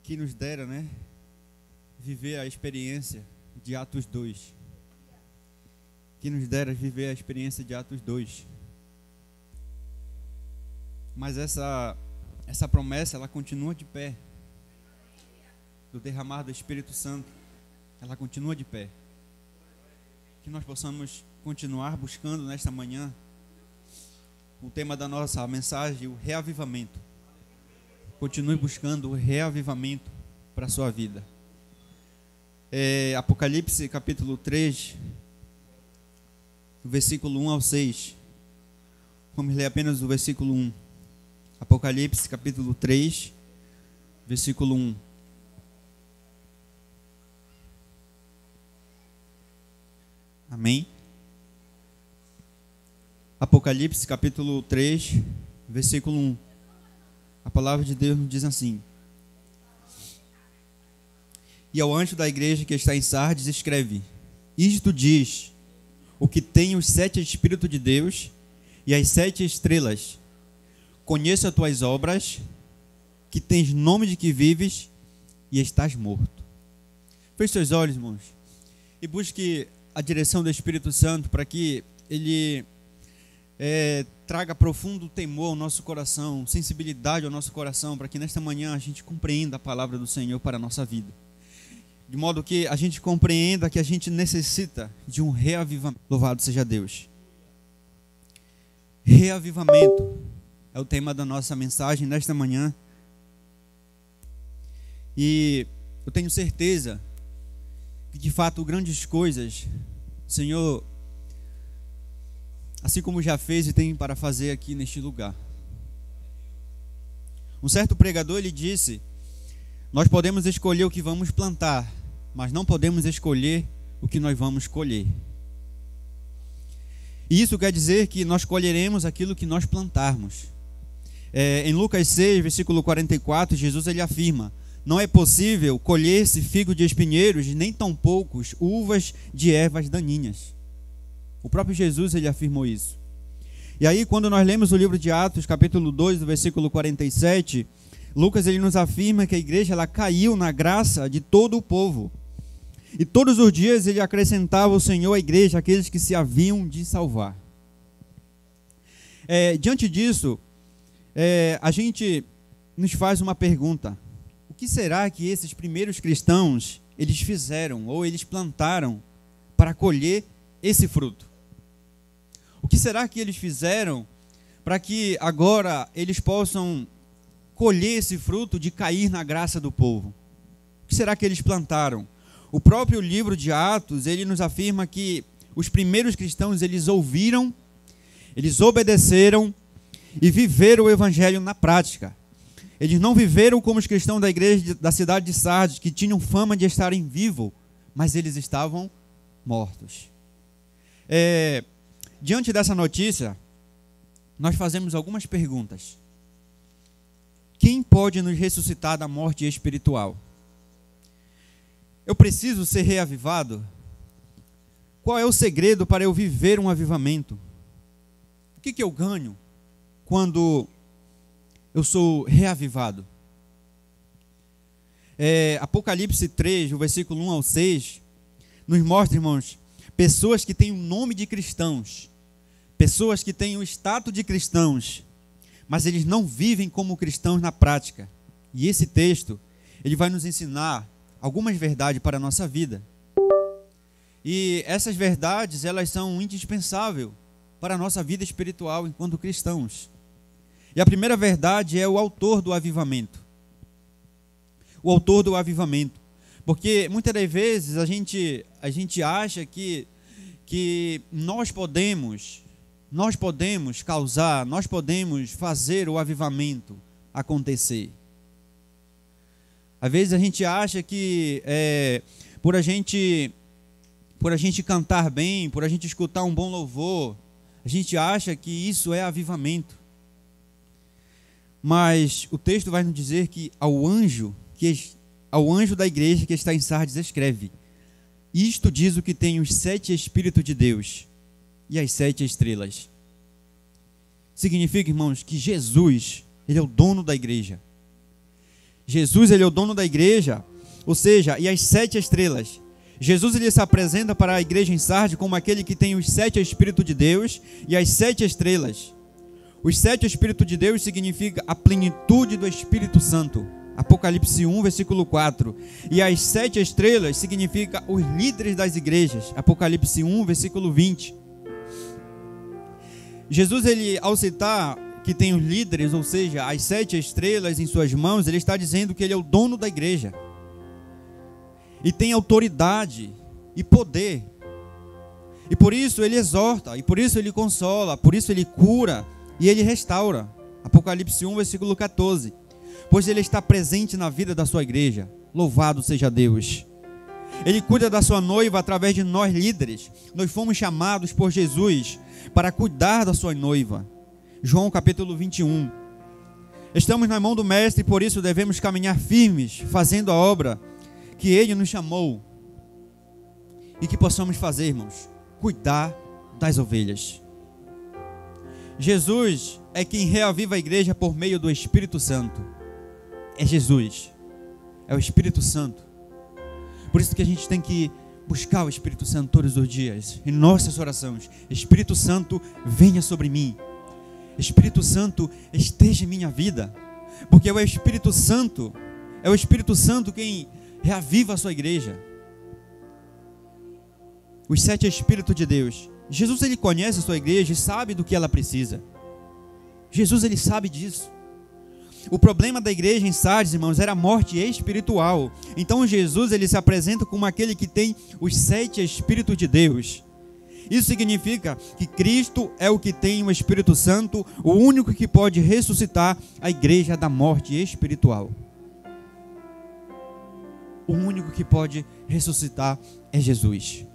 Que nos dera, né, viver a experiência de Atos 2. Que nos dera viver a experiência de Atos 2. Mas essa promessa, ela continua de pé. Do derramar do Espírito Santo, ela continua de pé. Que nós possamos continuar buscando nesta manhã o tema da nossa mensagem, o reavivamento. Continue buscando o reavivamento para a sua vida. Apocalipse capítulo 3, versículo 1 ao 6. Vamos ler apenas o versículo 1. Apocalipse capítulo 3, versículo 1. Amém? Apocalipse capítulo 3, versículo 1. A palavra de Deus nos diz assim: E ao anjo da igreja que está em Sardes escreve: Isto diz o que tem os 7 Espíritos de Deus e as 7 estrelas. Conheço as tuas obras, que tens nome de que vives e estás morto. Feche seus olhos, irmãos, e busque a direção do Espírito Santo para que Ele traga profundo temor ao nosso coração, sensibilidade ao nosso coração, para que nesta manhã a gente compreenda a palavra do Senhor para a nossa vida. De modo que a gente compreenda que a gente necessita de um reavivamento. Louvado seja Deus. Reavivamento é o tema da nossa mensagem nesta manhã. E eu tenho certeza que de fato grandes coisas o Senhor, assim como já fez e tem para fazer aqui neste lugar. Um certo pregador, ele disse: nós podemos escolher o que vamos plantar, mas não podemos escolher o que nós vamos colher. E isso quer dizer que nós colheremos aquilo que nós plantarmos. Em Lucas 6, versículo 44, Jesus ele afirma: não é possível colher-se figo de espinheiros, nem tampouco uvas de ervas daninhas. O próprio Jesus ele afirmou isso. E aí, quando nós lemos o livro de Atos, capítulo 2, do versículo 47, Lucas ele nos afirma que a igreja ela caiu na graça de todo o povo. E todos os dias ele acrescentava o Senhor à igreja aqueles que se haviam de salvar. Diante disso, a gente nos faz uma pergunta: o que será que esses primeiros cristãos eles fizeram ou eles plantaram para colher esse fruto? O que será que eles fizeram para que agora eles possam colher esse fruto de cair na graça do povo? O que será que eles plantaram? O próprio livro de Atos, ele nos afirma que os primeiros cristãos, eles ouviram, eles obedeceram e viveram o evangelho na prática. Eles não viveram como os cristãos da igreja da cidade de Sardes, que tinham fama de estarem vivos, mas eles estavam mortos. Diante dessa notícia, nós fazemos algumas perguntas. Quem pode nos ressuscitar da morte espiritual? Eu preciso ser reavivado? Qual é o segredo para eu viver um avivamento? O que eu ganho quando eu sou reavivado? Apocalipse 3, o versículo 1 ao 6, nos mostra, irmãos, pessoas que têm o nome de cristãos, pessoas que têm o status de cristãos, mas eles não vivem como cristãos na prática. E esse texto, ele vai nos ensinar algumas verdades para a nossa vida. E essas verdades, elas são indispensáveis para a nossa vida espiritual enquanto cristãos. E a primeira verdade é o autor do avivamento. O autor do avivamento. Porque muitas das vezes a gente acha que nós podemos causar, nós podemos fazer o avivamento acontecer. Às vezes a gente acha que por a gente cantar bem, por a gente escutar um bom louvor, a gente acha que isso é avivamento. Mas o texto vai nos dizer que ao anjo da igreja que está em Sardes escreve: isto diz o que tem os 7 Espíritos de Deus e as 7 estrelas. Significa, irmãos, que Jesus, ele é o dono da igreja. Jesus, ele é o dono da igreja, ou seja, e as 7 estrelas. Jesus, ele se apresenta para a igreja em Sardes como aquele que tem os 7 Espíritos de Deus e as 7 estrelas. Os 7 Espíritos de Deus significa a plenitude do Espírito Santo. Apocalipse 1, versículo 4. E as 7 estrelas significa os líderes das igrejas. Apocalipse 1, versículo 20. Jesus, ele, ao citar que tem os líderes, ou seja, as 7 estrelas em suas mãos, ele está dizendo que ele é o dono da igreja. E tem autoridade e poder. E por isso ele exorta, e por isso ele consola, por isso ele cura e ele restaura. Apocalipse 1, versículo 14. Pois ele está presente na vida da sua igreja. Louvado seja Deus. Ele cuida da sua noiva através de nós líderes. Nós fomos chamados por Jesus para cuidar da sua noiva. João capítulo 21. Estamos na mão do Mestre e por isso devemos caminhar firmes, fazendo a obra que Ele nos chamou. E que possamos fazer, irmãos, cuidar das ovelhas. Jesus é quem reaviva a igreja por meio do Espírito Santo. É Jesus. É o Espírito Santo. Por isso que a gente tem que buscar o Espírito Santo todos os dias, em nossas orações. Espírito Santo, venha sobre mim. Espírito Santo, esteja em minha vida. Porque é o Espírito Santo quem reaviva a sua igreja. Os 7 Espíritos de Deus. Jesus, ele conhece a sua igreja e sabe do que ela precisa. Jesus, ele sabe disso. O problema da igreja em Sardes, irmãos, era a morte espiritual. Então Jesus, ele se apresenta como aquele que tem os 7 Espíritos de Deus. Isso significa que Cristo é o que tem o Espírito Santo, o único que pode ressuscitar a igreja da morte espiritual. O único que pode ressuscitar é Jesus.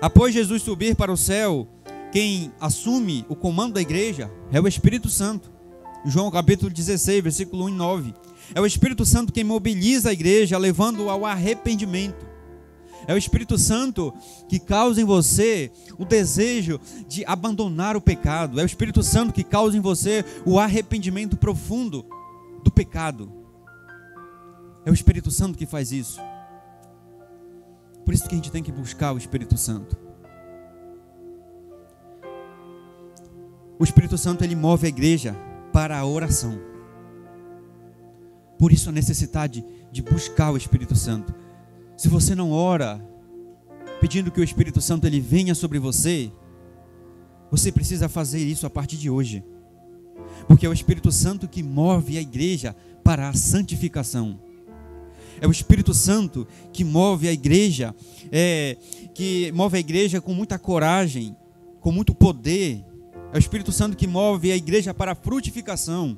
Após Jesus subir para o céu, quem assume o comando da igreja é o Espírito Santo. João capítulo 16, versículo 1 e 9. É o Espírito Santo quem mobiliza a igreja, levando-o ao arrependimento. É o Espírito Santo que causa em você o desejo de abandonar o pecado. É o Espírito Santo que causa em você o arrependimento profundo do pecado. É o Espírito Santo que faz isso. Por isso que a gente tem que buscar o Espírito Santo. O Espírito Santo, ele move a igreja para a oração. Por isso a necessidade de buscar o Espírito Santo. Se você não ora, pedindo que o Espírito Santo ele venha sobre você, você precisa fazer isso a partir de hoje. Porque é o Espírito Santo que move a igreja para a santificação. É o Espírito Santo que move a igreja, com muita coragem, com muito poder. É o Espírito Santo que move a igreja para a frutificação.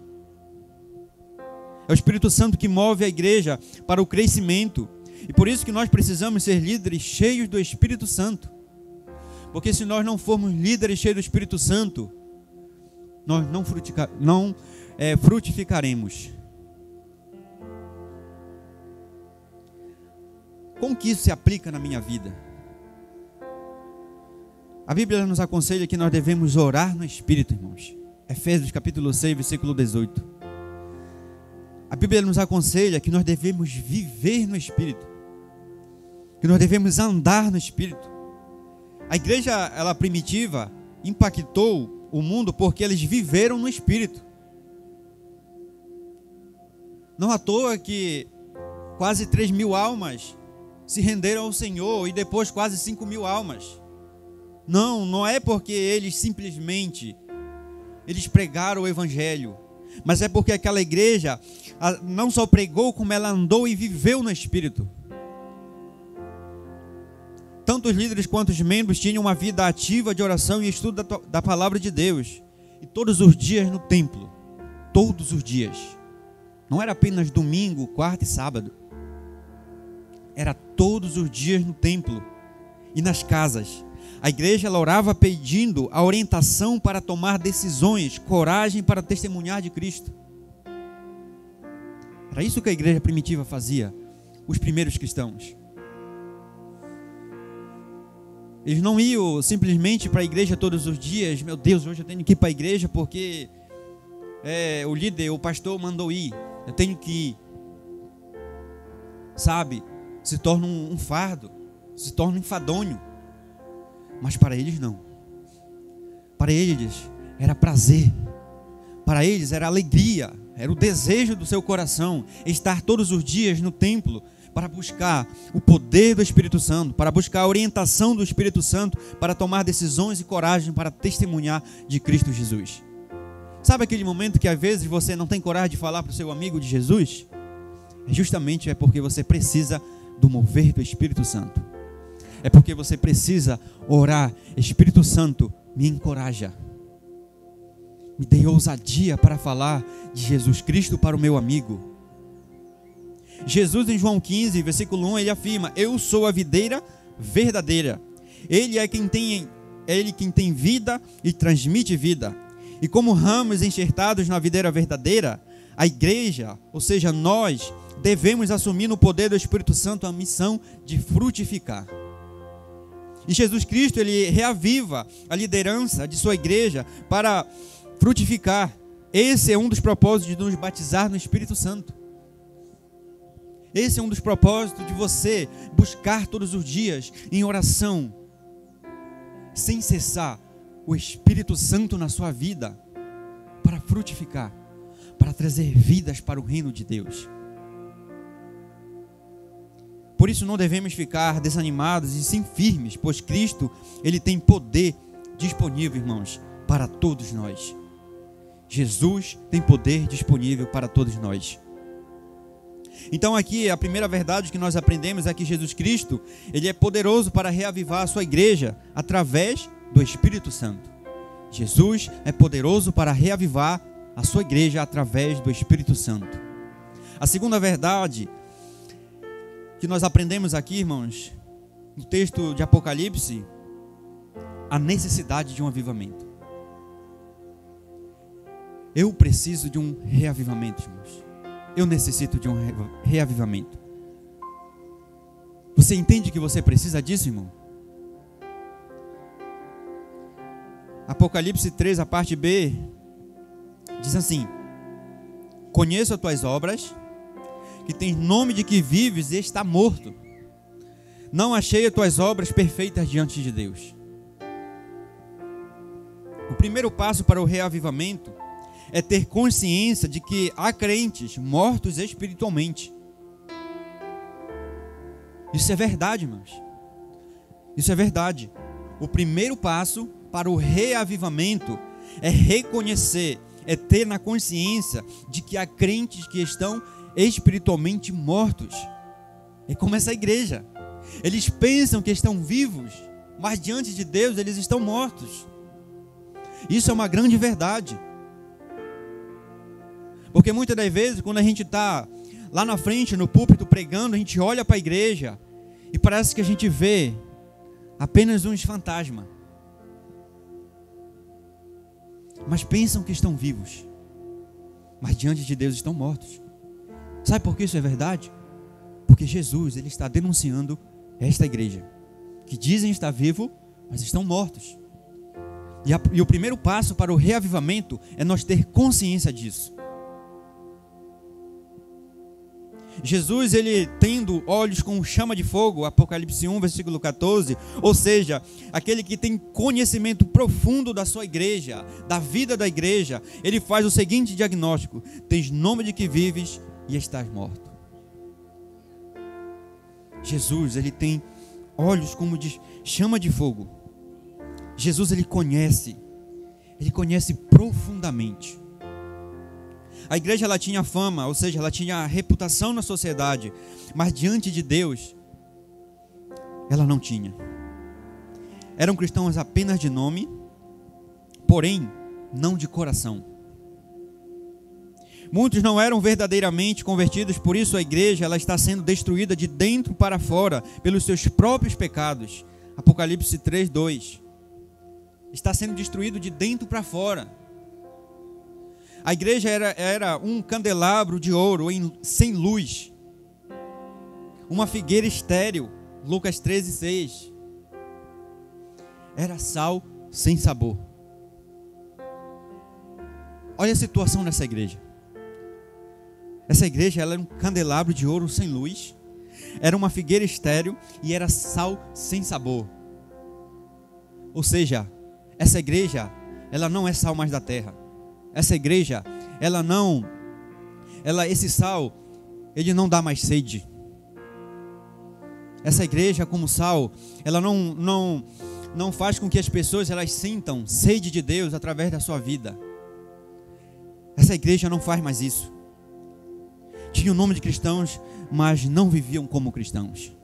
É o Espírito Santo que move a igreja para o crescimento. E por isso que nós precisamos ser líderes cheios do Espírito Santo. Porque se nós não formos líderes cheios do Espírito Santo, nós não frutificaremos. Como que isso se aplica na minha vida? A Bíblia nos aconselha que nós devemos orar no Espírito, irmãos. Efésios capítulo 6, versículo 18. A Bíblia nos aconselha que nós devemos viver no Espírito. Que nós devemos andar no Espírito. A igreja, ela primitiva, impactou o mundo porque eles viveram no Espírito. Não à toa que quase 3.000 almas se renderam ao Senhor e depois quase 5.000 almas. Não é porque eles pregaram o Evangelho, mas é porque aquela igreja não só pregou, como ela andou e viveu no Espírito. Tanto os líderes quanto os membros tinham uma vida ativa de oração e estudo da palavra de Deus. E todos os dias no templo. Todos os dias. Não era apenas domingo, quarta e sábado. Era todos os dias no templo e nas casas. A igreja, ela orava pedindo a orientação para tomar decisões, coragem para testemunhar de Cristo. Era isso que a igreja primitiva fazia, os primeiros cristãos. Eles não iam simplesmente para a igreja todos os dias. Meu Deus, hoje eu tenho que ir para a igreja porque o líder, o pastor mandou ir. Eu tenho que ir. sabe, se torna um fardo, se torna um enfadonho. Mas para eles não. Para eles era prazer. Para eles era alegria, era o desejo do seu coração estar todos os dias no templo para buscar o poder do Espírito Santo, para buscar a orientação do Espírito Santo, para tomar decisões e coragem para testemunhar de Cristo Jesus. Sabe aquele momento que às vezes você não tem coragem de falar para o seu amigo de Jesus? Justamente porque você precisa do mover do Espírito Santo. É porque você precisa orar: Espírito Santo, me encoraja. Me dê ousadia para falar de Jesus Cristo para o meu amigo. Jesus, em João 15, versículo 1, ele afirma: eu sou a videira verdadeira. Ele é quem tem vida e transmite vida. E como ramos enxertados na videira verdadeira, a igreja, ou seja, nós, devemos assumir no poder do Espírito Santo a missão de frutificar. E Jesus Cristo, ele reaviva a liderança de sua igreja para frutificar. Esse é um dos propósitos de nos batizar no Espírito Santo. Esse é um dos propósitos de você buscar todos os dias em oração, sem cessar, o Espírito Santo na sua vida, para frutificar, para trazer vidas para o reino de Deus. Por isso não devemos ficar desanimados e sim firmes, pois Cristo, ele tem poder disponível, irmãos, para todos nós. Jesus tem poder disponível para todos nós. Então aqui a primeira verdade que nós aprendemos é que Jesus Cristo, ele é poderoso para reavivar a sua igreja através do Espírito Santo. Jesus é poderoso para reavivar a sua igreja através do Espírito Santo. A segunda verdade que nós aprendemos aqui, irmãos, no texto de Apocalipse, a necessidade de um avivamento. Eu preciso de um reavivamento, irmãos. Eu necessito de um reavivamento. Você entende que você precisa disso, irmão? Apocalipse 3, a parte B, diz assim: conheço as tuas obras, que tens nome de que vives e está morto. Não achei as tuas obras perfeitas diante de Deus. O primeiro passo para o reavivamento é ter consciência de que há crentes mortos espiritualmente. Isso é verdade, irmãos. Isso é verdade. O primeiro passo para o reavivamento é reconhecer, é ter na consciência de que há crentes que estão espiritualmente mortos. É como essa igreja. Eles pensam que estão vivos, mas diante de Deus eles estão mortos. Isso é uma grande verdade. Porque muitas das vezes, quando a gente está lá na frente, no púlpito, pregando, a gente olha para a igreja e parece que a gente vê apenas uns fantasmas. Mas pensam que estão vivos, mas diante de Deus estão mortos. Sabe por que isso é verdade? Porque Jesus, ele está denunciando esta igreja, que dizem estar vivo, mas estão mortos. E o primeiro passo para o reavivamento é nós ter consciência disso. Jesus, ele tendo olhos com chama de fogo, Apocalipse 1, versículo 14, ou seja, aquele que tem conhecimento profundo da sua igreja, da vida da igreja, ele faz o seguinte diagnóstico: tens nome de que vives e estás morto. Jesus, ele tem olhos como de chama de fogo. Jesus, ele conhece profundamente. A igreja, ela tinha fama, ou seja, ela tinha reputação na sociedade, mas diante de Deus, ela não tinha. Eram cristãos apenas de nome, porém, não de coração. Muitos não eram verdadeiramente convertidos, por isso a igreja, ela está sendo destruída de dentro para fora, pelos seus próprios pecados. Apocalipse 3, 2. Está sendo destruído de dentro para fora. A igreja era um candelabro de ouro sem luz. Uma figueira estéril. Lucas 13, 6. Era sal sem sabor. Olha a situação dessa igreja. Essa igreja, ela era um candelabro de ouro sem luz. era uma figueira estéril e era sal sem sabor. Ou seja, essa igreja, ela não é sal mais da terra. Essa igreja, esse sal, ele não dá mais sede. Essa igreja, como sal, ela não faz com que as pessoas elas sintam sede de Deus através da sua vida. Essa igreja não faz mais isso. Tinha o nome de cristãos, mas não viviam como cristãos.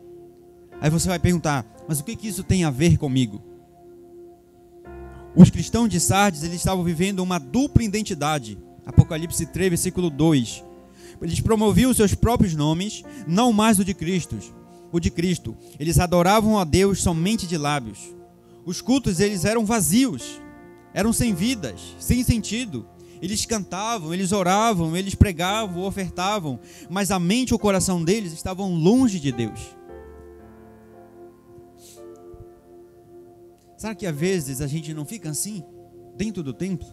Aí você vai perguntar, mas o que isso tem a ver comigo? Os cristãos de Sardes, eles estavam vivendo uma dupla identidade. Apocalipse 3, versículo 2. Eles promoviam seus próprios nomes, não mais o de Cristo. Eles adoravam a Deus somente de lábios. Os cultos, eles eram vazios, eram sem vidas, sem sentido. Eles cantavam, eles oravam, eles pregavam, ofertavam, mas a mente e o coração deles estavam longe de Deus. Será que às vezes a gente não fica assim, dentro do templo?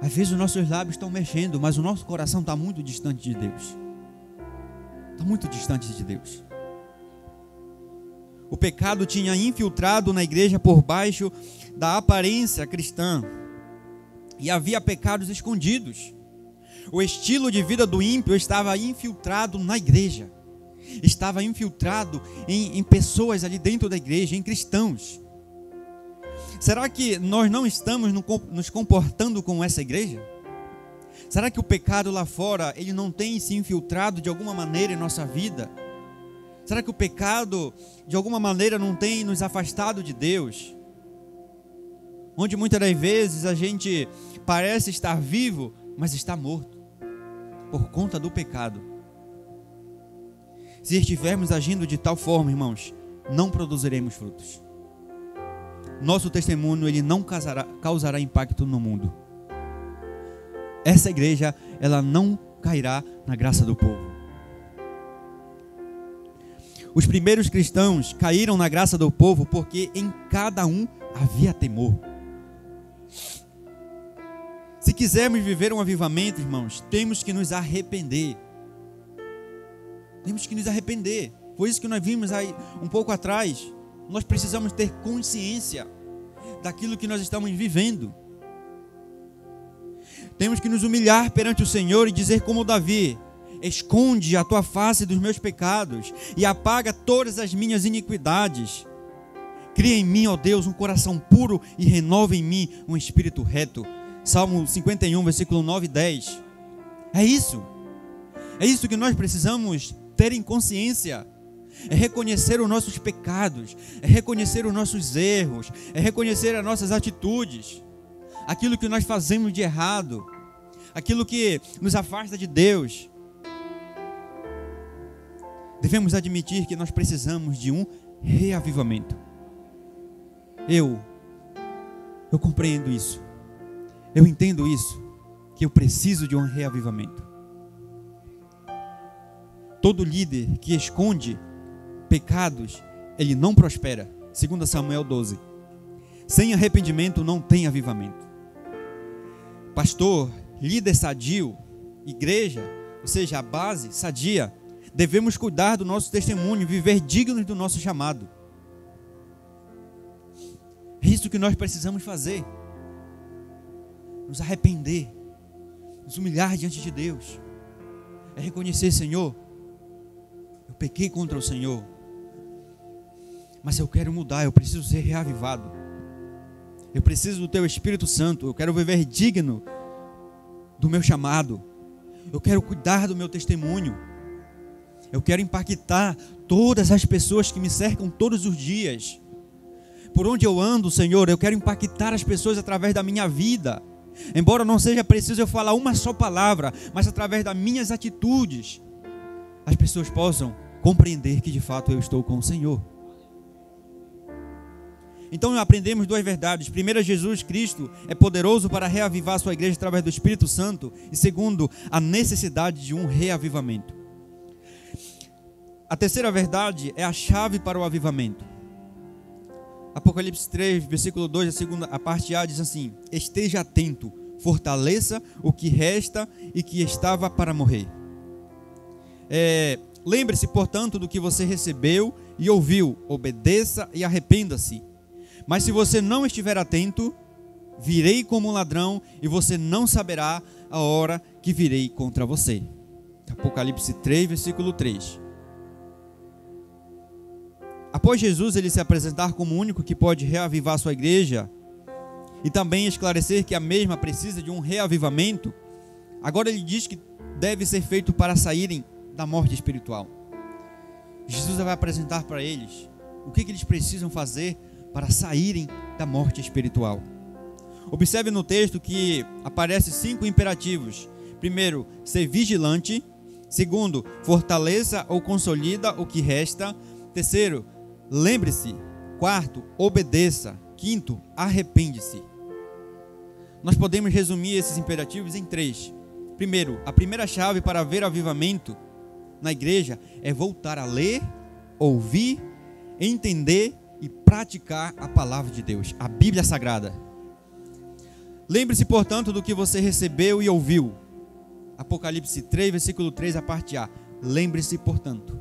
Às vezes os nossos lábios estão mexendo, mas o nosso coração está muito distante de Deus. Está muito distante de Deus. O pecado tinha infiltrado na igreja por baixo da aparência cristã. E havia pecados escondidos. O estilo de vida do ímpio estava infiltrado na igreja. Estava infiltrado em pessoas ali dentro da igreja, em cristãos. Será que nós não estamos nos comportando como essa igreja? Será que o pecado lá fora, ele não tem se infiltrado de alguma maneira em nossa vida? Será que o pecado, de alguma maneira, não tem nos afastado de Deus? Onde muitas das vezes a gente parece estar vivo, mas está morto, por conta do pecado. Se estivermos agindo de tal forma, irmãos, não produziremos frutos. Nosso testemunho, ele não causará impacto no mundo. Essa igreja, ela não cairá na graça do povo. Os primeiros cristãos caíram na graça do povo porque em cada um havia temor. Se quisermos viver um avivamento, irmãos, temos que nos arrepender. Temos que nos arrepender. Foi isso que nós vimos aí um pouco atrás. Nós precisamos ter consciência daquilo que nós estamos vivendo. Temos que nos humilhar perante o Senhor e dizer como Davi: esconde a tua face dos meus pecados e apaga todas as minhas iniquidades. Cria em mim, ó Deus, um coração puro e renova em mim um espírito reto. Salmo 51, versículo 9 e 10. É isso que nós precisamos ter em consciência. É reconhecer os nossos pecados, é reconhecer os nossos erros, é reconhecer as nossas atitudes, aquilo que nós fazemos de errado, aquilo que nos afasta de Deus. Devemos admitir que nós precisamos de um reavivamento. Eu compreendo isso, eu entendo isso, que eu preciso de um reavivamento. Todo líder que esconde pecados, ele não prospera. 2 Samuel 12. Sem arrependimento não tem avivamento. Pastor, líder sadio, igreja, ou seja, a base sadia, devemos cuidar do nosso testemunho, viver dignos do nosso chamado. É isso que nós precisamos fazer. Nos arrepender, nos humilhar diante de Deus. É reconhecer: Senhor, eu pequei contra o Senhor, mas eu quero mudar, eu preciso ser reavivado. Eu preciso do Teu Espírito Santo, eu quero viver digno do meu chamado. Eu quero cuidar do meu testemunho. Eu quero impactar todas as pessoas que me cercam todos os dias. Por onde eu ando, Senhor, eu quero impactar as pessoas através da minha vida. Embora não seja preciso eu falar uma só palavra, mas através das minhas atitudes, as pessoas possam compreender que de fato eu estou com o Senhor. Então aprendemos duas verdades. Primeiro, Jesus Cristo é poderoso para reavivar a sua igreja através do Espírito Santo. E segundo, a necessidade de um reavivamento. A terceira verdade é a chave para o avivamento. Apocalipse 3, versículo 2, a parte A diz assim: esteja atento, fortaleça o que resta e que estava para morrer. Lembre-se, portanto, do que você recebeu e ouviu, obedeça e arrependa-se. Mas se você não estiver atento, virei como um ladrão e você não saberá a hora que virei contra você. Apocalipse 3, versículo 3. Após Jesus ele se apresentar como o único que pode reavivar sua igreja e também esclarecer que a mesma precisa de um reavivamento, agora ele diz que deve ser feito para saírem da morte espiritual. Jesus vai apresentar para eles o que eles precisam fazer para saírem da morte espiritual. Observe no texto que aparecem 5 imperativos. Primeiro, ser vigilante. Segundo, fortaleça ou consolida o que resta. Terceiro, lembre-se. Quarto, obedeça. Quinto, arrepende-se. Nós podemos resumir esses imperativos em 3. Primeiro, a primeira chave para ver avivamento na igreja é voltar a ler, ouvir, entender e praticar a palavra de Deus, a Bíblia Sagrada. Lembre-se, portanto, do que você recebeu e ouviu. Apocalipse 3, versículo 3, a parte A. Lembre-se, portanto,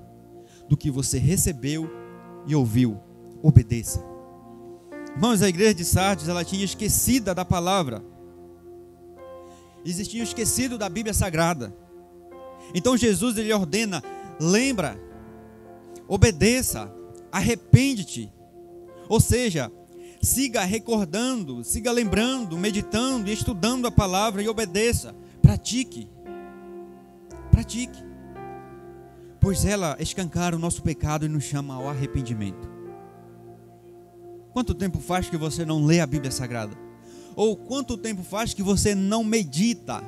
do que você recebeu e ouviu. Obedeça. Irmãos, a igreja de Sardes, ela tinha esquecido da palavra. Eles tinham esquecido da Bíblia Sagrada. Então Jesus, ele ordena, lembra, obedeça, arrepende-te. Ou seja, siga recordando, siga lembrando, meditando e estudando a palavra e obedeça. Pratique. Pratique. Pois ela escancara o nosso pecado e nos chama ao arrependimento. Quanto tempo faz que você não lê a Bíblia Sagrada? Ou quanto tempo faz que você não medita?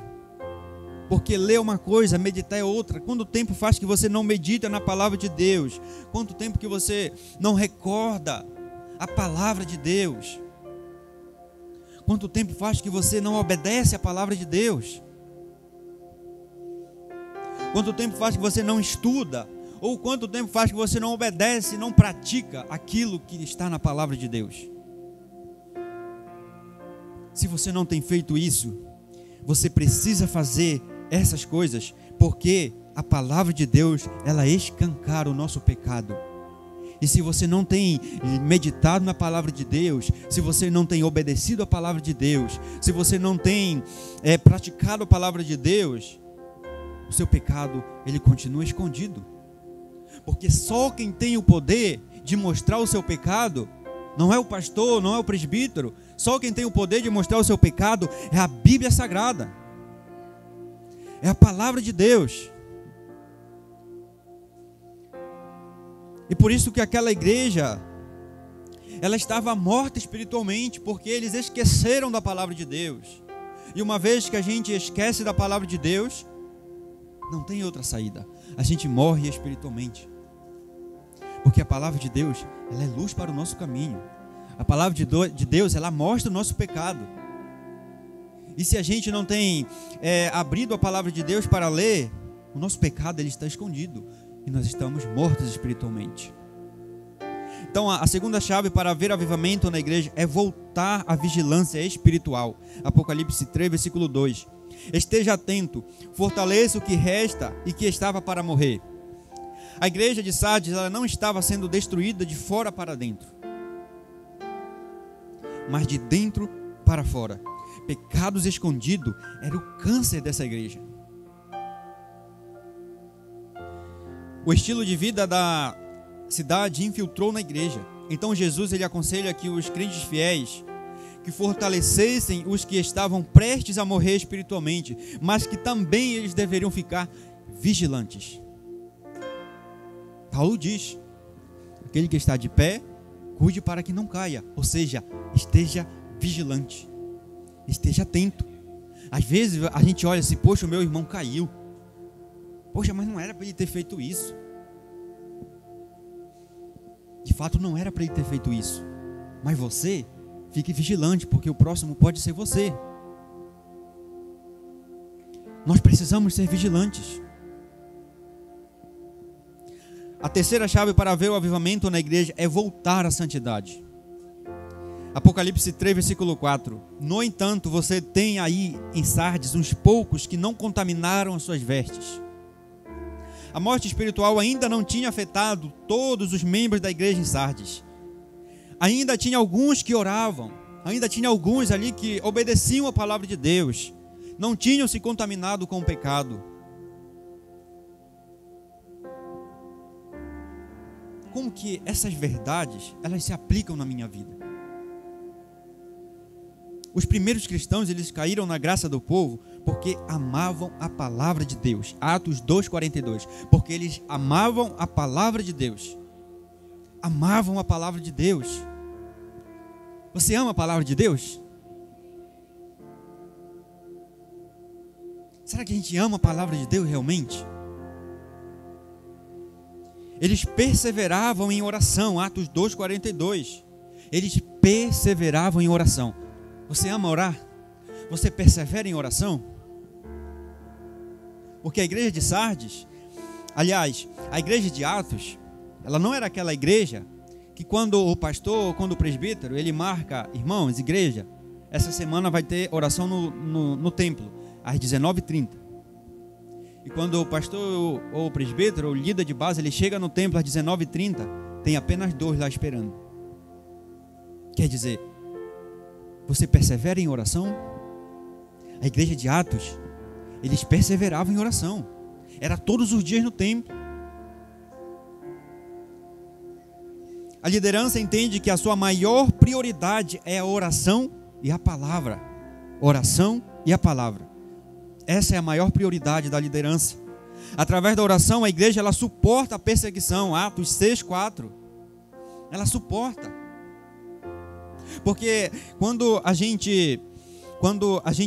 Porque ler é uma coisa, meditar é outra. Quanto tempo faz que você não medita na palavra de Deus? Quanto tempo que você não recorda a palavra de Deus? Quanto tempo faz que você não obedece a palavra de Deus? Quanto tempo faz que você não estuda? Ou quanto tempo faz que você não obedece e não pratica aquilo que está na palavra de Deus? Se você não tem feito isso, você precisa fazer essas coisas, porque a palavra de Deus, ela escancara o nosso pecado. E se você não tem meditado na palavra de Deus, se você não tem obedecido a palavra de Deus, se você não tem praticado a palavra de Deus, o seu pecado, ele continua escondido. Porque só quem tem o poder de mostrar o seu pecado, não é o pastor, não é o presbítero, só quem tem o poder de mostrar o seu pecado é a Bíblia Sagrada. É a palavra de Deus. E por isso que aquela igreja, ela estava morta espiritualmente, porque eles esqueceram da palavra de Deus. E uma vez que a gente esquece da palavra de Deus, não tem outra saída. A gente morre espiritualmente. Porque a palavra de Deus, ela é luz para o nosso caminho. A palavra de Deus, ela mostra o nosso pecado. E se a gente não tem abrido a palavra de Deus para ler, o nosso pecado, ele está escondido. E nós estamos mortos espiritualmente. Então a segunda chave para ver avivamento na igreja é voltar à vigilância espiritual. Apocalipse 3, versículo 2. Esteja atento, fortaleça o que resta e que estava para morrer. A igreja de Sardes, ela não estava sendo destruída de fora para dentro, mas de dentro para fora. Pecados escondidos era o câncer dessa igreja. O estilo de vida da cidade infiltrou na igreja. Então Jesus, ele aconselha que os crentes fiéis que fortalecessem os que estavam prestes a morrer espiritualmente, mas que também eles deveriam ficar vigilantes. Paulo diz: aquele que está de pé, cuide para que não caia. Ou seja, esteja vigilante, esteja atento. Às vezes a gente olha assim: poxa, o meu irmão caiu. Poxa, mas não era para ele ter feito isso. De fato não era para ele ter feito isso. Mas você, fique vigilante, porque o próximo pode ser você. Nós precisamos ser vigilantes. A terceira chave para ver o avivamento na igreja é voltar à santidade. Apocalipse 3, versículo 4. No entanto, você tem aí em Sardes uns poucos que não contaminaram as suas vestes. A morte espiritual ainda não tinha afetado todos os membros da igreja em Sardes. Ainda tinha alguns que oravam, ainda tinha alguns ali que obedeciam a palavra de Deus, não tinham se contaminado com o pecado. Como que essas verdades, elas se aplicam na minha vida? Os primeiros cristãos, eles caíram na graça do povo porque amavam a palavra de Deus. Atos 2:42. Porque eles amavam a palavra de Deus. Amavam a palavra de Deus. Você ama a palavra de Deus? Será que a gente ama a palavra de Deus realmente? Eles perseveravam em oração. Atos 2:42. Eles perseveravam em oração. Você ama orar? Você persevera em oração? Porque a igreja de Sardes, aliás, a igreja de Atos, ela não era aquela igreja que quando o pastor, quando o presbítero, ele marca, irmãos, igreja, essa semana vai ter oração no templo, às 19h30. E quando o pastor ou o presbítero, ou o líder de base, ele chega no templo às 19h30, tem apenas 2 lá esperando. Quer dizer, você persevera em oração? A igreja de Atos, eles perseveravam em oração. Era todos os dias no templo. A liderança entende que a sua maior prioridade é a oração e a palavra. Oração e a palavra. Essa é a maior prioridade da liderança. Através da oração, a igreja ela suporta a perseguição. Atos 6:4. Ela suporta. Porque quando a gente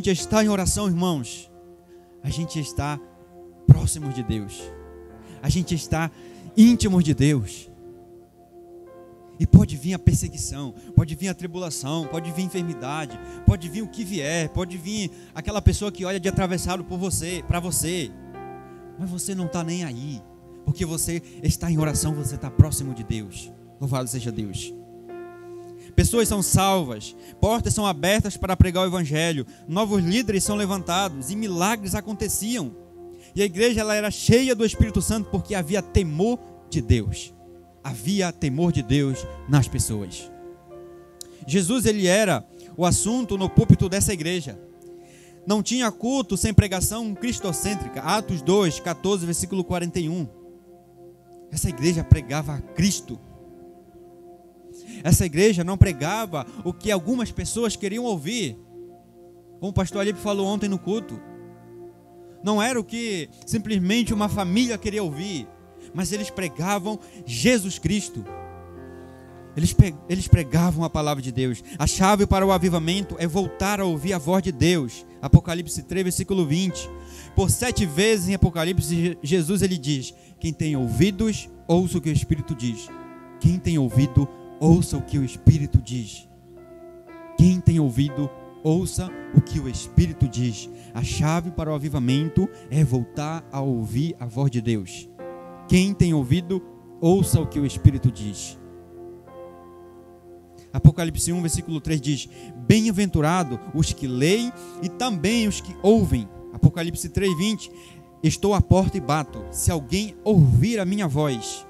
está em oração, irmãos, a gente está próximos de Deus. A gente está íntimos de Deus. E pode vir a perseguição, pode vir a tribulação, pode vir a enfermidade, pode vir o que vier, pode vir aquela pessoa que olha de atravessado para você. Mas você não está nem aí, porque você está em oração, você está próximo de Deus. Louvado seja Deus. Pessoas são salvas, portas são abertas para pregar o evangelho, novos líderes são levantados e milagres aconteciam. E a igreja ela era cheia do Espírito Santo porque havia temor de Deus. Havia temor de Deus nas pessoas. Jesus ele era o assunto no púlpito dessa igreja. Não tinha culto sem pregação cristocêntrica. Atos 2:14, versículo 41. Essa igreja pregava a Cristo. Essa igreja não pregava o que algumas pessoas queriam ouvir. Como o pastor Alipe falou ontem no culto. Não era o que simplesmente uma família queria ouvir, mas eles pregavam Jesus Cristo. Eles pregavam a palavra de Deus. A chave para o avivamento é voltar a ouvir a voz de Deus. Apocalipse 3, versículo 20. Por 7 vezes em Apocalipse, Jesus ele diz: quem tem ouvidos, ouça o que o Espírito diz. Quem tem ouvido, ouça o que o Espírito diz. Quem tem ouvido, ouça o que o Espírito diz. A chave para o avivamento é voltar a ouvir a voz de Deus. Quem tem ouvido, ouça o que o Espírito diz. Apocalipse 1, versículo 3 diz: bem-aventurado os que leem e também os que ouvem. Apocalipse 3, 20: estou à porta e bato. Se alguém ouvir a minha voz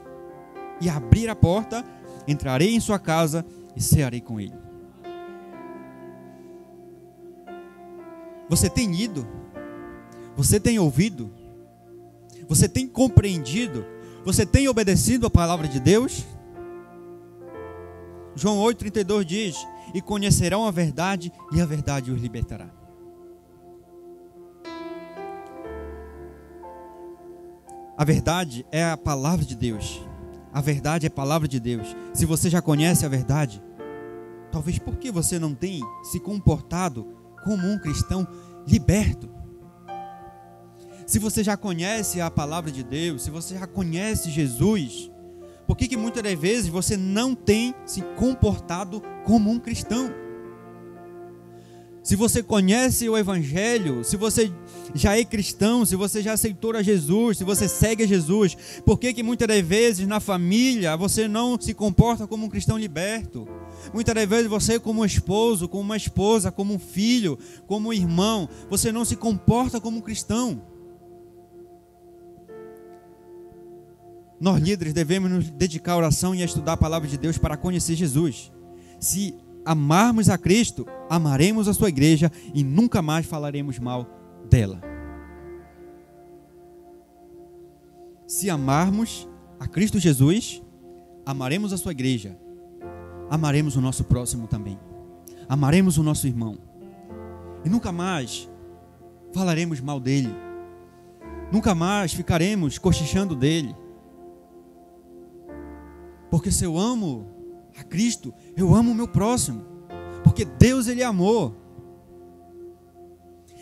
e abrir a porta, entrarei em sua casa e cearei com ele. Você tem ido? Você tem ouvido? Você tem compreendido? Você tem obedecido a palavra de Deus? João 8,32 diz: e conhecerão a verdade, e a verdade os libertará. A verdade é a palavra de Deus. A verdade é a palavra de Deus. Se você já conhece a verdade, talvez por que você não tem se comportado como um cristão liberto? Se você já conhece a palavra de Deus, se você já conhece Jesus, por que muitas das vezes você não tem se comportado como um cristão? Se você conhece o Evangelho, se você já é cristão, se você já aceitou a Jesus, se você segue a Jesus, por que muitas das vezes na família você não se comporta como um cristão liberto? Muitas das vezes você como um esposo, como uma esposa, como um filho, como um irmão, você não se comporta como um cristão. nós líderes devemos nos dedicar à oração e a estudar a palavra de Deus para conhecer Jesus. Se amarmos a Cristo, amaremos a sua igreja e nunca mais falaremos mal dela. Se amarmos a Cristo Jesus, amaremos a sua igreja, amaremos o nosso próximo também, amaremos o nosso irmão e nunca mais falaremos mal dele, nunca mais ficaremos cochichando dele, porque se eu amo a Cristo, eu amo o meu próximo, porque Deus ele é amor.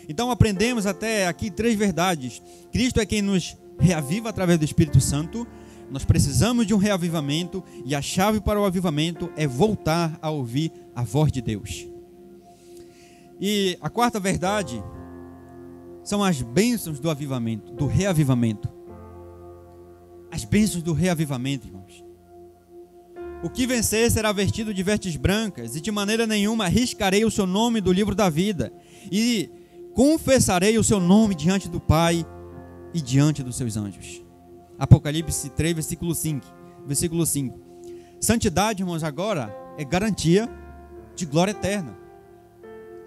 Então aprendemos até aqui 3 verdades. Cristo é quem nos reaviva através do Espírito Santo. Nós precisamos de um reavivamento e a chave para o avivamento é voltar a ouvir a voz de Deus. E a 4ª verdade são as bênçãos do avivamento, do reavivamento. As bênçãos do reavivamento, irmãos. O que vencer será vestido de vestes brancas, e de maneira nenhuma riscarei o seu nome do livro da vida, e confessarei o seu nome diante do Pai e diante dos seus anjos. Apocalipse 3, versículo 5. Santidade, irmãos, agora é garantia de glória eterna.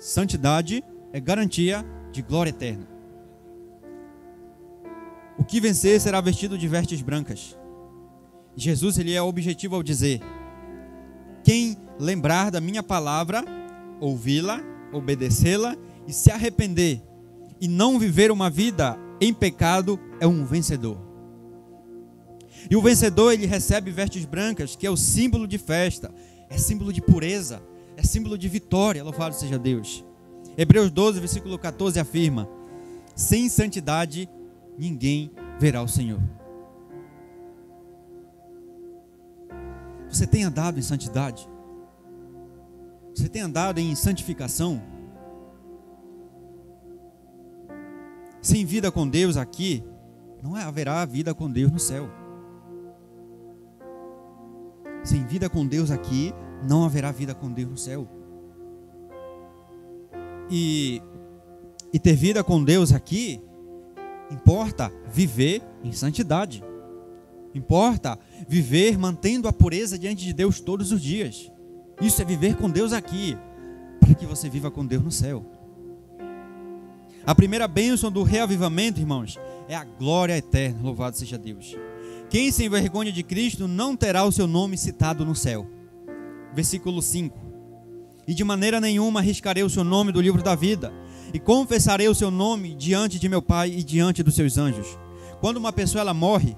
Santidade é garantia de glória eterna. O que vencer será vestido de vestes brancas. Jesus ele é objetivo ao dizer: quem lembrar da minha palavra, ouvi-la, obedecê-la e se arrepender e não viver uma vida em pecado é um vencedor. E o vencedor ele recebe vestes brancas, que é o símbolo de festa, é símbolo de pureza, é símbolo de vitória, louvado seja Deus. Hebreus 12, versículo 14 afirma: sem santidade ninguém verá o Senhor. Você tem andado em santidade? Você tem andado em santificação? Sem vida com Deus aqui, não haverá vida com Deus no céu. Sem vida com Deus aqui, não haverá vida com Deus no céu. E ter vida com Deus aqui, importa viver em santidade. Importa viver mantendo a pureza diante de Deus todos os dias. Isso é viver com Deus aqui, para que você viva com Deus no céu. A primeira bênção do reavivamento, irmãos, é a glória eterna, louvado seja Deus. Quem se envergonha de Cristo não terá o seu nome citado no céu. Versículo 5. E de maneira nenhuma arriscarei o seu nome do livro da vida, e confessarei o seu nome diante de meu Pai e diante dos seus anjos. Quando uma pessoa ela morre,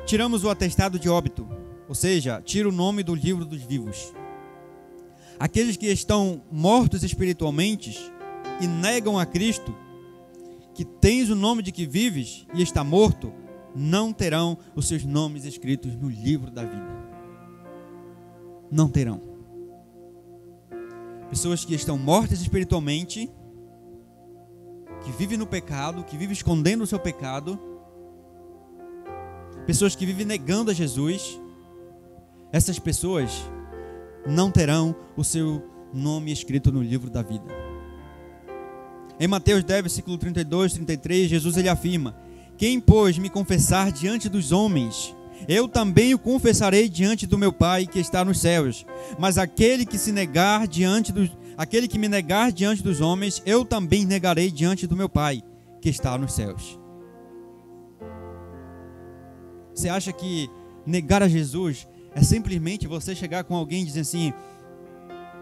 tiramos o atestado de óbito, ou seja, tira o nome do livro dos vivos. Aqueles que estão mortos espiritualmente e negam a Cristo, que tens o nome de que vives e está morto, não terão os seus nomes escritos no livro da vida. Não terão. Pessoas que estão mortas espiritualmente, que vivem no pecado, que vivem escondendo o seu pecado, pessoas que vivem negando a Jesus, essas pessoas não terão o seu nome escrito no livro da vida. Em Mateus 10, versículo 32, 33, Jesus ele afirma: quem, pois, me confessar diante dos homens, eu também o confessarei diante do meu Pai que está nos céus. Mas aquele que me negar diante dos homens, eu também negarei diante do meu Pai que está nos céus. Você acha que negar a Jesus é simplesmente você chegar com alguém e dizer assim: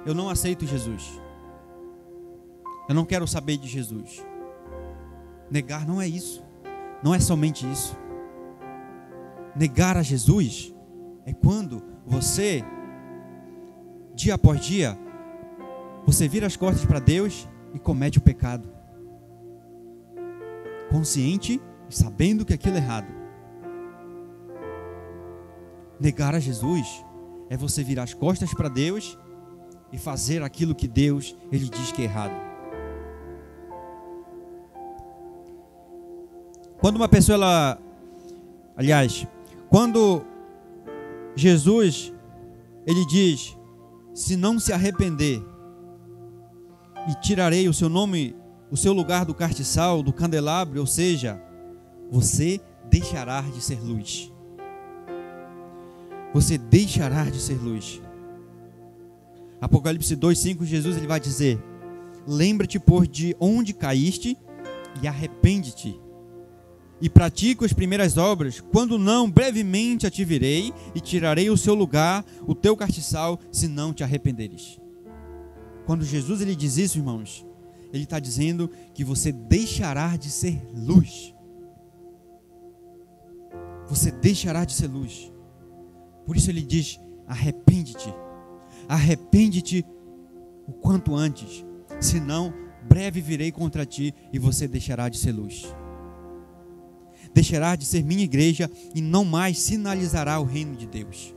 eu não aceito Jesus, eu não quero saber de Jesus? Negar não é isso, não é somente isso. Negar a Jesus é quando você, dia após dia, você vira as costas para Deus e comete o pecado, consciente e sabendo que aquilo é errado. Negar a Jesus é você virar as costas para Deus e fazer aquilo que Deus ele diz que é errado. Quando uma pessoa quando Jesus ele diz: se não se arrepender, e tirarei o seu nome, o seu lugar do castiçal, do candelabro, ou seja, você deixará de ser luz. Você deixará de ser luz. Apocalipse 2:5, Jesus ele vai dizer: lembra-te, pois, de onde caíste e arrepende-te. E pratica as primeiras obras, quando não, brevemente te virei e tirarei o seu lugar, o teu castiçal, se não te arrependeres. Quando Jesus ele diz isso, irmãos, ele está dizendo que você deixará de ser luz. Você deixará de ser luz. Por isso ele diz: arrepende-te. Arrepende-te o quanto antes, senão breve virei contra ti e você deixará de ser luz. Deixará de ser minha igreja e não mais sinalizará o reino de Deus.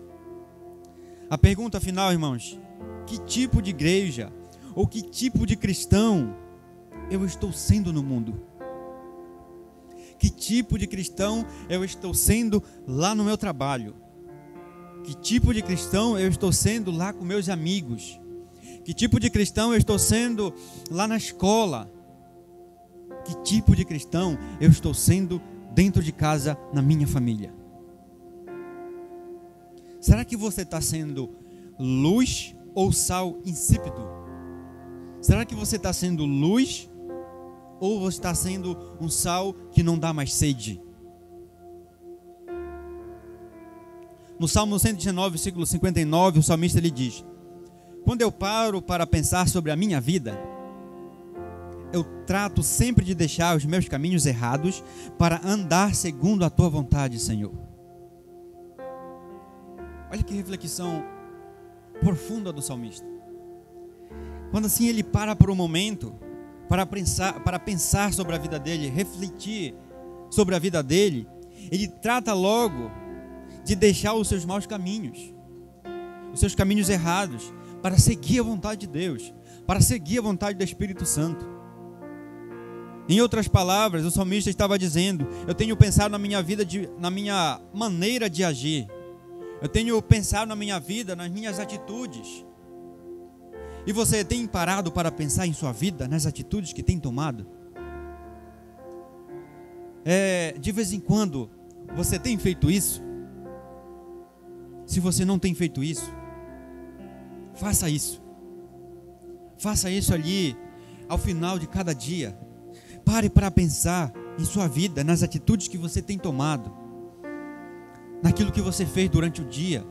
A pergunta final, irmãos: que tipo de igreja ou que tipo de cristão eu estou sendo no mundo? Que tipo de cristão eu estou sendo lá no meu trabalho? Que tipo de cristão eu estou sendo lá com meus amigos? Que tipo de cristão eu estou sendo lá na escola? Que tipo de cristão eu estou sendo dentro de casa, na minha família? Será que você está sendo luz ou sal insípido? Será que você está sendo luz ou você está sendo um sal que não dá mais sede? No Salmo 119, versículo 59, o salmista ele diz: quando eu paro para pensar sobre a minha vida, eu trato sempre de deixar os meus caminhos errados para andar segundo a tua vontade, Senhor. Olha que reflexão profunda do salmista. Quando assim ele para por um momento para pensar sobre a vida dele, refletir sobre a vida dele, ele trata logo de deixar os seus maus caminhos, os seus caminhos errados, para seguir a vontade de Deus, para seguir a vontade do Espírito Santo. Em outras palavras, o salmista estava dizendo: eu tenho pensado na minha vida, na minha maneira de agir. Eu tenho pensado na minha vida, nas minhas atitudes. E você tem parado para pensar em sua vida, nas atitudes que tem tomado? De vez em quando, você tem feito isso? Se você não tem feito isso, faça isso. Faça isso ali, ao final de cada dia. Pare para pensar em sua vida, nas atitudes que você tem tomado, naquilo que você fez durante o dia.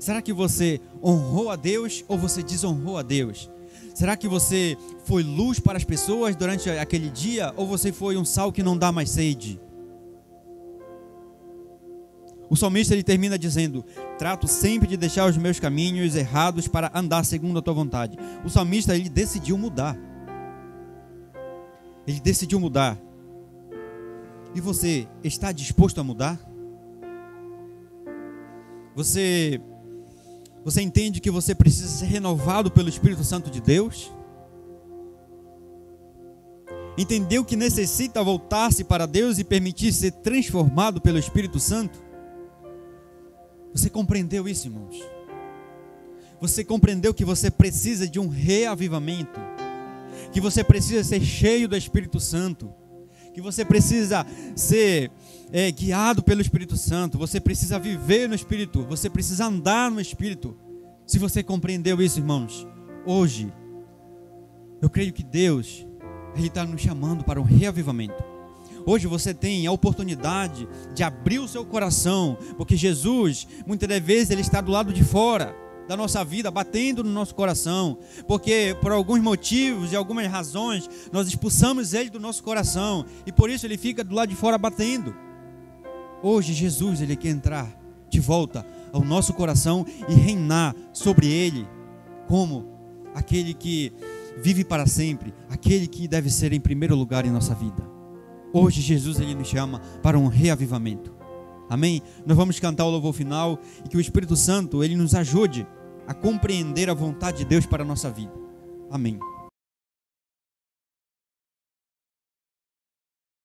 Será que você honrou a Deus ou você desonrou a Deus? Será que você foi luz para as pessoas durante aquele dia ou você foi um sal que não dá mais sede? O salmista ele termina dizendo: trato sempre de deixar os meus caminhos errados para andar segundo a tua vontade. O salmista ele decidiu mudar. Ele decidiu mudar. E você está disposto a mudar? Você entende que você precisa ser renovado pelo Espírito Santo de Deus? Entendeu que necessita voltar-se para Deus e permitir ser transformado pelo Espírito Santo? Você compreendeu isso, irmãos? Você compreendeu que você precisa de um reavivamento? Que você precisa ser cheio do Espírito Santo? Que você precisa ser guiado pelo Espírito Santo? Você precisa viver no Espírito? Você precisa andar no Espírito? Se você compreendeu isso, irmãos, hoje, eu creio que Deus, Ele está nos chamando para um reavivamento. Hoje você tem a oportunidade de abrir o seu coração, porque Jesus, muitas das vezes, Ele está do lado de fora da nossa vida, batendo no nosso coração, porque por alguns motivos e algumas razões, nós expulsamos Ele do nosso coração, e por isso Ele fica do lado de fora batendo. Hoje Jesus, Ele quer entrar de volta ao nosso coração e reinar sobre ele, como aquele que vive para sempre, aquele que deve ser em primeiro lugar em nossa vida. Hoje Jesus ele nos chama para um reavivamento. Amém? Nós vamos cantar o louvor final e que o Espírito Santo ele nos ajude a compreender a vontade de Deus para a nossa vida. Amém.